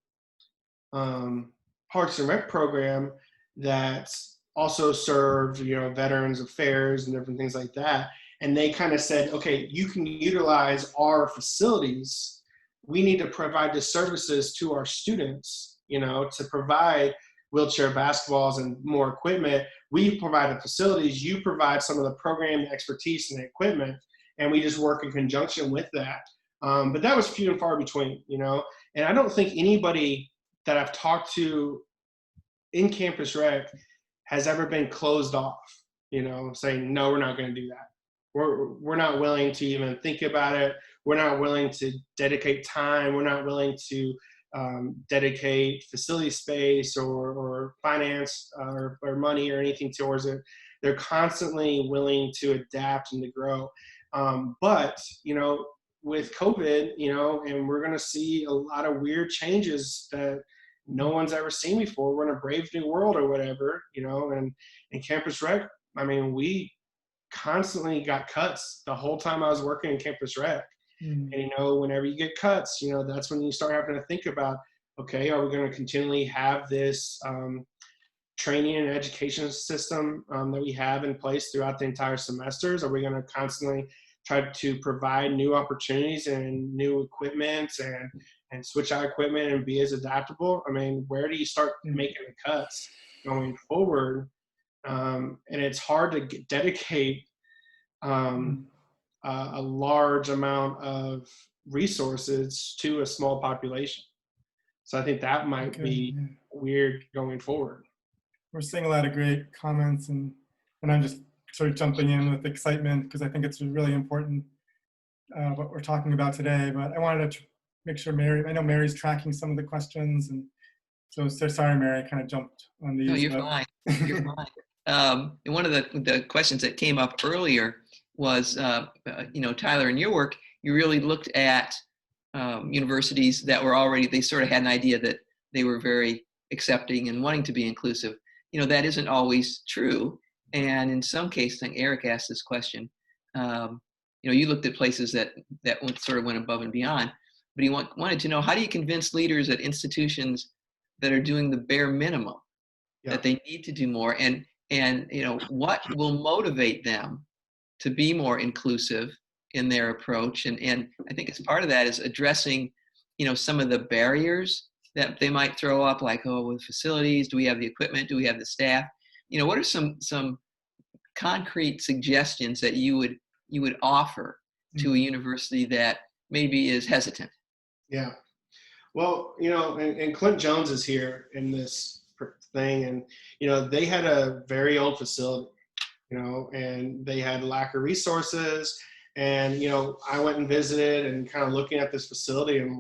Parks and Rec program that also served, veterans affairs and different things like that. And they kind of said, okay, you can utilize our facilities. We need to provide the services to our students, to provide wheelchair basketballs and more equipment. We provide the facilities, you provide some of the program expertise and equipment, and we just work in conjunction with that. But that was few and far between, and I don't think anybody that I've talked to in campus rec has ever been closed off, saying, no, we're not going to do that. We're not willing to even think about it. We're not willing to dedicate time. We're not willing to dedicate facility space or finance or money or anything towards it. They're constantly willing to adapt and to grow. But, with COVID, and we're going to see a lot of weird changes that no one's ever seen before. We're in a brave new world or whatever, and in campus rec, we constantly got cuts the whole time I was working in campus rec. And, whenever you get cuts, that's when you start having to think about, okay, are we going to continually have this training and education system that we have in place throughout the entire semesters? Are we going to constantly try to provide new opportunities and new equipment and switch out equipment and be as adaptable? I mean, where do you start making the cuts going forward? And it's hard to dedicate a large amount of resources to a small population. So I think that might be weird going forward. We're seeing a lot of great comments, and I'm just sort of jumping in with excitement because I think it's really important what we're talking about today. But I wanted to make sure I know Mary's tracking some of the questions, and so sorry, Mary, I kind of jumped on these. No, you're fine. You're fine. And one of the questions that came up earlier was, Tyler, in your work, you really looked at universities that were already, they sort of had an idea that they were very accepting and wanting to be inclusive. That isn't always true. And in some cases, I think Eric asked this question, you looked at places that sort of went above and beyond, but he wanted to know, how do you convince leaders at institutions that are doing the bare minimum, that they need to do more, and what will motivate them to be more inclusive in their approach? And I think as part of that is addressing, some of the barriers that they might throw up, like, with facilities, do we have the equipment? Do we have the staff? What are some concrete suggestions that you would offer to a university that maybe is hesitant? Yeah. Well, and Clint Jones is here in this thing, and, they had a very old facility, and they had lack of resources. And, I went and visited and kind of looking at this facility, and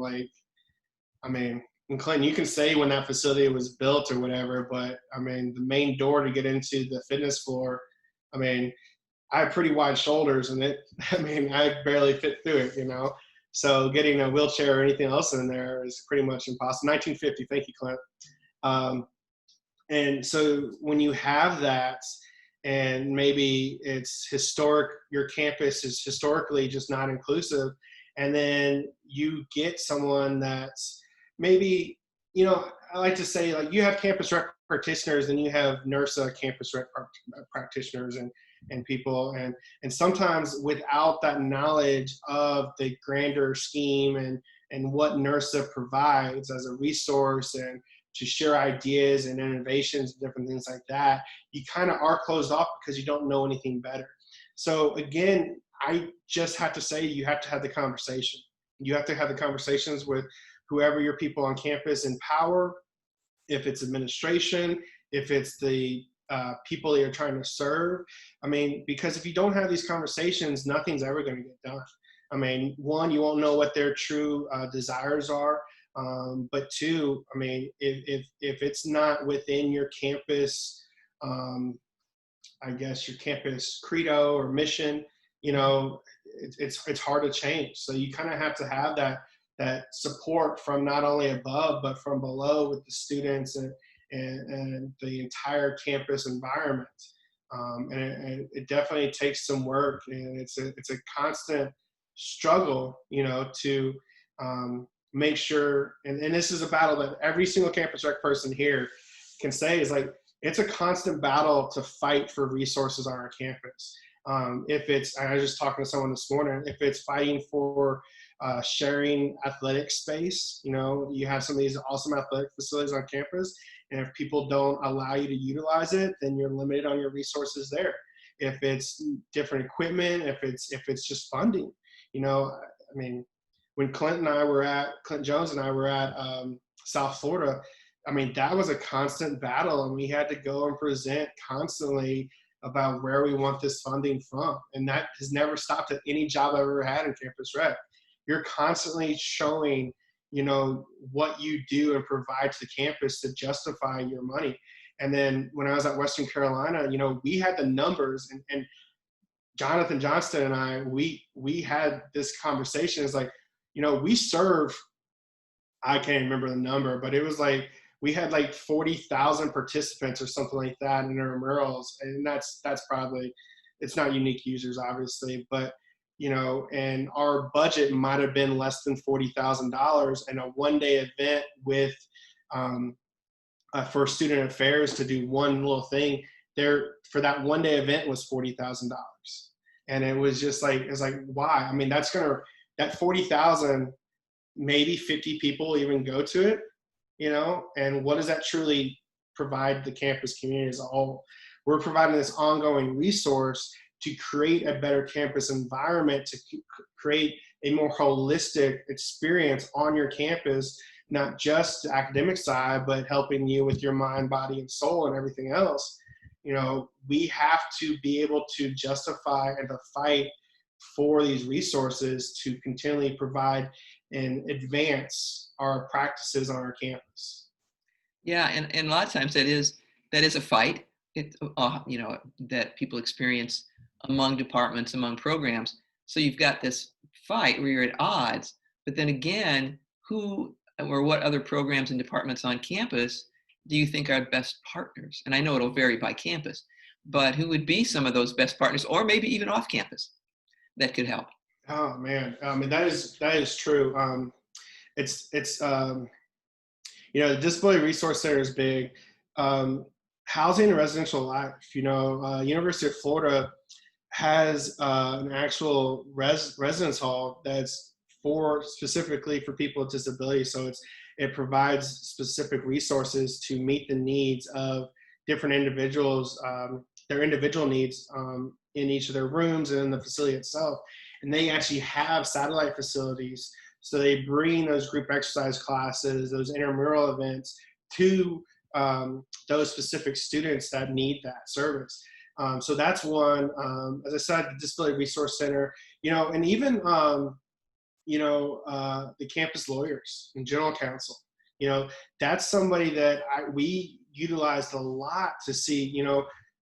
and Clint, you can say when that facility was built or whatever, but the main door to get into the fitness floor, I have pretty wide shoulders, and I barely fit through it, So getting a wheelchair or anything else in there is pretty much impossible. 1950, thank you, Clint. And so when you have that, and maybe it's historic, your campus is historically just not inclusive, and then you get someone that's maybe, I like to say, like, you have campus rep practitioners and you have NERSA campus rep practitioners and people, and sometimes without that knowledge of the grander scheme and what NERSA provides as a resource and to share ideas and innovations and different things like that, you kind of are closed off because you don't know anything better. So again, I just have to say, you have to have the conversation. You have to have the conversations with whoever your people on campus in power, if it's administration, if it's the people that you're trying to serve. Because if you don't have these conversations, nothing's ever going to get done. One, you won't know what their true desires are. But two, if it's not within your campus, I guess your campus credo or mission, it's hard to change. So you kind of have to have that support from not only above, but from below with the students and the entire campus environment. And it definitely takes some work, and it's a constant struggle, to make sure, and this is a battle that every single campus rec person here can say, is like, it's a constant battle to fight for resources on our campus. If it's, I was just talking to someone this morning, if it's fighting for sharing athletic space, you have some of these awesome athletic facilities on campus, and if people don't allow you to utilize it, then you're limited on your resources there. If it's different equipment, if it's just funding, when Clint Jones and I were at South Florida, that was a constant battle, and we had to go and present constantly about where we want this funding from. And that has never stopped at any job I've ever had in campus rec. You're constantly showing, what you do and provide to the campus to justify your money. And then when I was at Western Carolina, we had the numbers, and Jonathan Johnston and I, we had this conversation. It's like, we serve, I can't remember the number, but it was like, we had like 40,000 participants or something like that in our murals. And that's probably, it's not unique users, obviously, but, and our budget might've been less than $40,000, and a one-day event with for student affairs to do one little thing there for that one day event was $40,000. And it was just like, it's like, why? I mean, that 40,000, maybe 50 people even go to it, you know, and what does that truly provide the campus community as a whole? We're providing this ongoing resource to create a better campus environment, to create a more holistic experience on your campus, not just the academic side, but helping you with your mind, body, and soul and everything else. You know, we have to be able to justify and to fight for these resources to continually provide and advance our practices on our campus. Yeah, and a lot of times that is a fight. That people experience among departments, among programs. So you've got this fight where you're at odds. But then again, who or what other programs and departments on campus do you think are best partners? And I know it'll vary by campus, but who would be some of those best partners, or maybe even off campus, that could help? Oh man, I mean that is true. It's the Disability Resource Center is big. Housing and residential life. University of Florida has an actual residence hall that's specifically for people with disabilities. So it provides specific resources to meet the needs of different individuals, their individual needs in each of their rooms and in the facility itself. And they actually have satellite facilities. So they bring those group exercise classes, those intramural events to those specific students that need that service. So that's one. As I said, the Disability Resource Center, and even the campus lawyers and general counsel, that's somebody that we utilized a lot to see,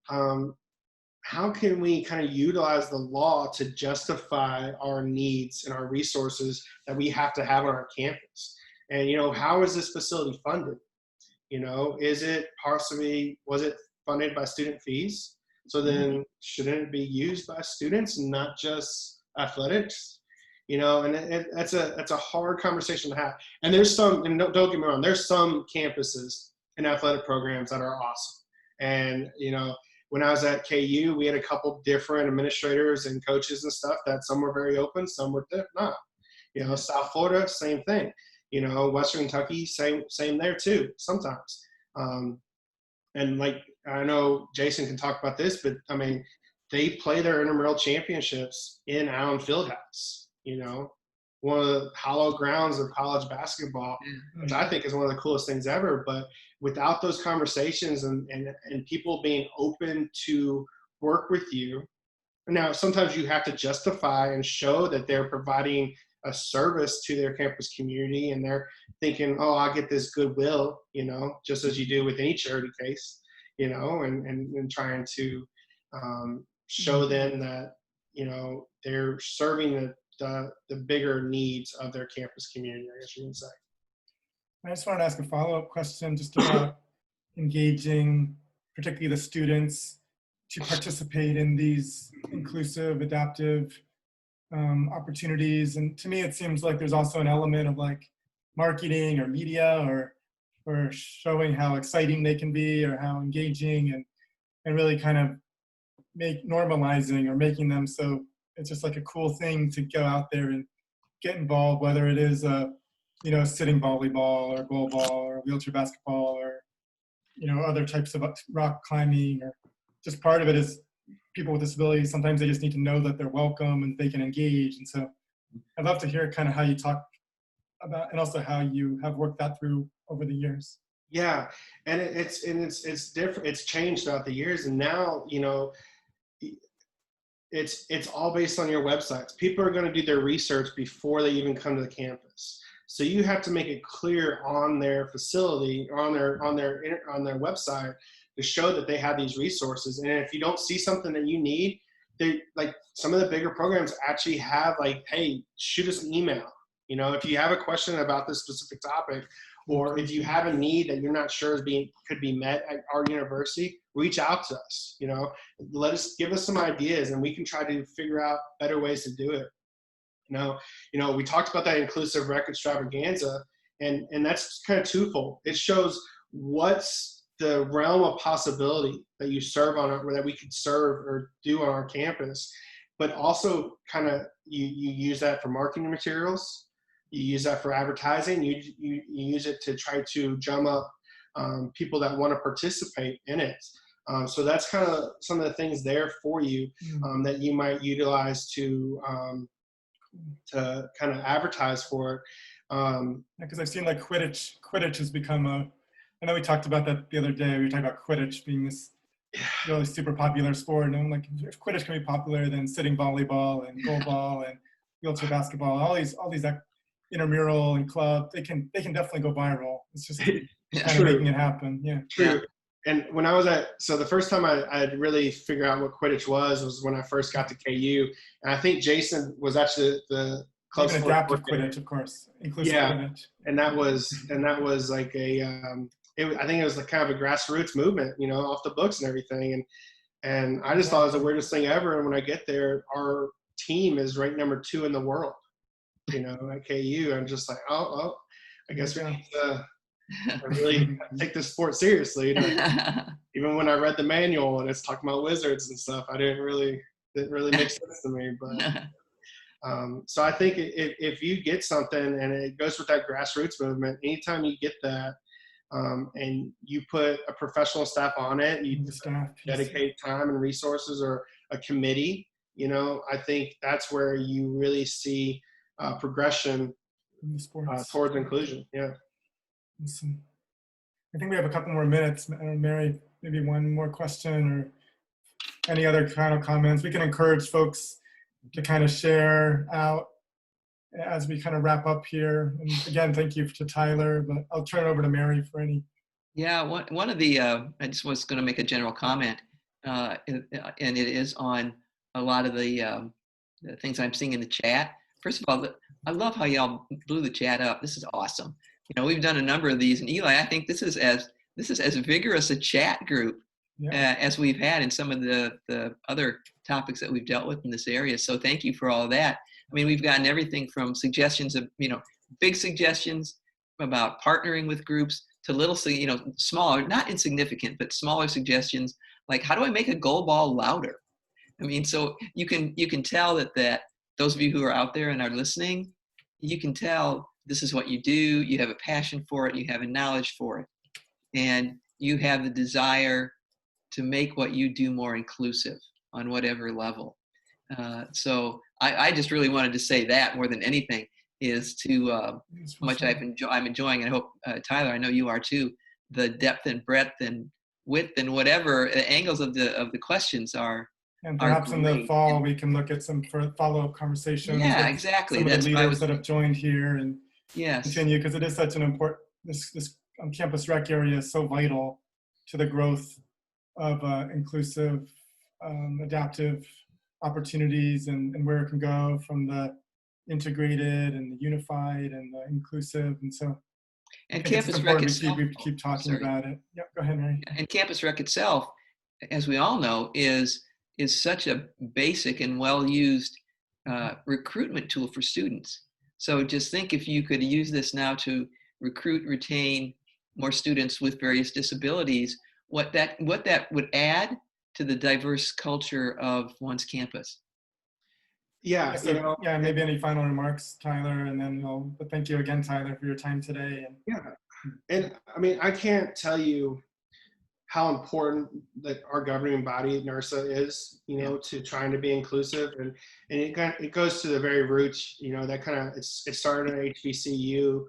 how can we kind of utilize the law to justify our needs and our resources that we have to have on our campus? And, how is this facility funded? Was it funded by student fees? So then shouldn't it be used by students and not just athletics? And that's a hard conversation to have. And there's some, and don't get me wrong, there's some campuses and athletic programs that are awesome. And, when I was at KU, we had a couple different administrators and coaches and stuff that some were very open, some were not. South Florida, same thing. Western Kentucky, same there too, sometimes. And like, I know Jason can talk about this, but I mean, they play their intramural championships in Allen Fieldhouse, one of the hallowed grounds of college basketball, which I think is one of the coolest things ever. But without those conversations and people being open to work with you, now sometimes you have to justify and show that they're providing a service to their campus community, and they're thinking, oh, I'll get this goodwill, just as you do with any charity case, and trying to show them that, they're serving the bigger needs of their campus community, I guess you can say. I just wanted to ask a follow-up question just about engaging, particularly the students, to participate in these inclusive, adaptive opportunities. And to me, it seems like there's also an element of like marketing or media or showing how exciting they can be or how engaging and really kind of normalizing or making them so it's just like a cool thing to go out there and get involved, whether it is sitting volleyball or goal ball or wheelchair basketball or other types of rock climbing, or just part of it is people with disabilities. Sometimes they just need to know that they're welcome and they can engage. And so I'd love to hear kind of how you talk about, and also how you have worked that through over the years. Yeah, and it's different. It's changed throughout the years, and now it's all based on your websites. People are going to do their research before they even come to the campus. So you have to make it clear on their facility, or on their website, to show that they have these resources. And if you don't see something that you need, they, like some of the bigger programs actually have like, hey, shoot us an email. If you have a question about this specific topic, or if you have a need that you're not sure could be met at our university, reach out to us. Give us some ideas, and we can try to figure out better ways to do it. We talked about that inclusive rec extravaganza, and that's kind of twofold. It shows what's the realm of possibility that you serve on or that we could serve or do on our campus, but also kind of you use that for marketing materials, you use that for advertising, you use it to try to drum up people that want to participate in it. So that's kind of some of the things there for you that you might utilize to kind of advertise for it. Because I've seen like Quidditch has become I know we talked about that the other day. We were talking about Quidditch being this really super popular sport. And I'm like, if Quidditch can be popular, then sitting volleyball and goalball and wheelchair basketball, all these intramural and club, they can definitely go viral. It's just kind of making it happen. Yeah. True. And when I was so the first time I'd really figured out what Quidditch was when I first got to KU. And I think Jason was actually the club sport. Adaptive Quidditch, of course. Inclusive Quidditch. And that was like I think it was like kind of a grassroots movement, off the books and everything. And I just thought it was the weirdest thing ever. And when I get there, our team is ranked number 2 in the world, at KU. I'm just like, I guess we need to really take this sport seriously. Even when I read the manual and it's talking about wizards and stuff, it didn't really make sense to me. But so I think if you get something and it goes with that grassroots movement, anytime you get that, and you put a professional staff on it, you dedicate time and resources or a committee, I think that's where you really see progression towards inclusion. Yeah. Awesome. I think we have a couple more minutes. Mary, maybe one more question or any other kind of comments. We can encourage folks to kind of share out as we kind of wrap up here. And again, thank you to Tyler, but I'll turn it over to Mary for any. Yeah, one of the, I just was going to make a general comment, and it is on a lot of the things I'm seeing in the chat. First of all, I love how y'all blew the chat up. This is awesome. We've done a number of these, and Eli, I think this is as vigorous a chat group as we've had in some of the other topics that we've dealt with in this area. So thank you for all of that. I mean, we've gotten everything from suggestions of, big suggestions about partnering with groups to little, smaller, not insignificant, but smaller suggestions like, how do I make a goal ball louder? I mean, so you can tell that those of you who are out there and are listening, you can tell this is what you do. You have a passion for it. You have a knowledge for it. And you have the desire to make what you do more inclusive on whatever level. So I just really wanted to say that more than anything is to how much I'm enjoying, and I hope, Tyler, I know you are too, the depth and breadth and width and whatever angles of the questions are. And perhaps in the fall, we can look at some follow-up conversations. Yeah, exactly. Some of the leaders that have joined here and continue, because it is such an important, this campus rec area is so vital to the growth of inclusive, adaptive opportunities and where it can go from the integrated and the unified and the inclusive. And so and campus rec itself, we keep talking about it. Yeah, go ahead, Mary. And campus rec itself, as we all know, is such a basic and well-used recruitment tool for students. So just think if you could use this now to recruit, retain more students with various disabilities, what that would add to the diverse culture of one's campus. Yeah, so, maybe any final remarks, Tyler, and then but thank you again, Tyler, for your time today. And I mean, I can't tell you how important that our governing body, NERSA, is, to trying to be inclusive. And it goes to the very roots, that kind of, it started at HBCU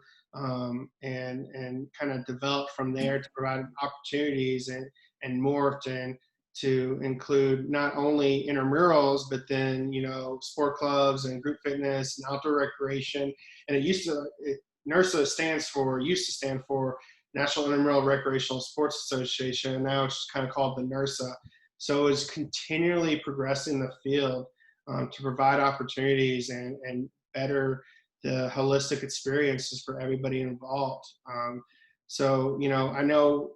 and kind of developed from there to provide opportunities and morphed to include not only intramurals, but then, sport clubs and group fitness and outdoor recreation. And NERSA used to stand for National Intramural Recreational Sports Association, and now it's kind of called the NERSA. So it's continually progressing the field to provide opportunities and better the holistic experiences for everybody involved. So, I know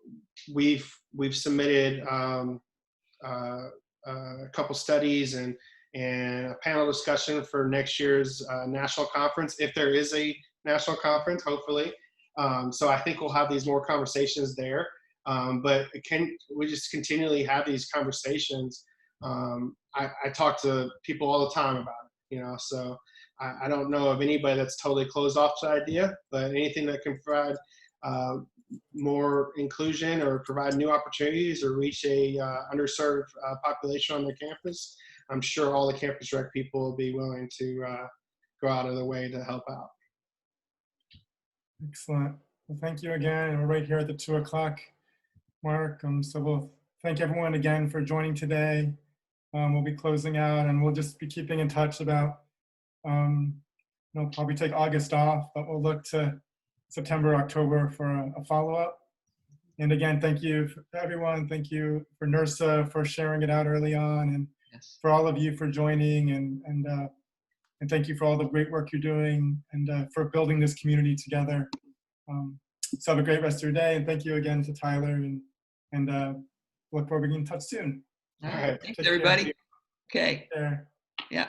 we've submitted a couple studies and a panel discussion for next year's national conference, if there is a national conference, hopefully. So I think we'll have these more conversations there. But we just continually have these conversations? I talk to people all the time about it, so I don't know of anybody that's totally closed off to the idea, but anything that can provide more inclusion or provide new opportunities or reach a underserved population on their campus, I'm sure all the campus rec people will be willing to go out of their way to help out. Excellent. Well, thank you again. And we're right here at the 2 o'clock mark. So we'll thank everyone again for joining today. We'll be closing out, and we'll just be keeping in touch about, probably take August off, but we'll look to September, October for a follow-up. And again, thank you for everyone. Thank you for NERSA for sharing it out early on, and Yes. for all of you for joining, and thank you for all the great work you're doing, and for building this community together. So have a great rest of your day, and thank you again to Tyler, and look forward to being in touch soon. All right. Thanks, Take everybody. care. Okay. Take care. Yeah.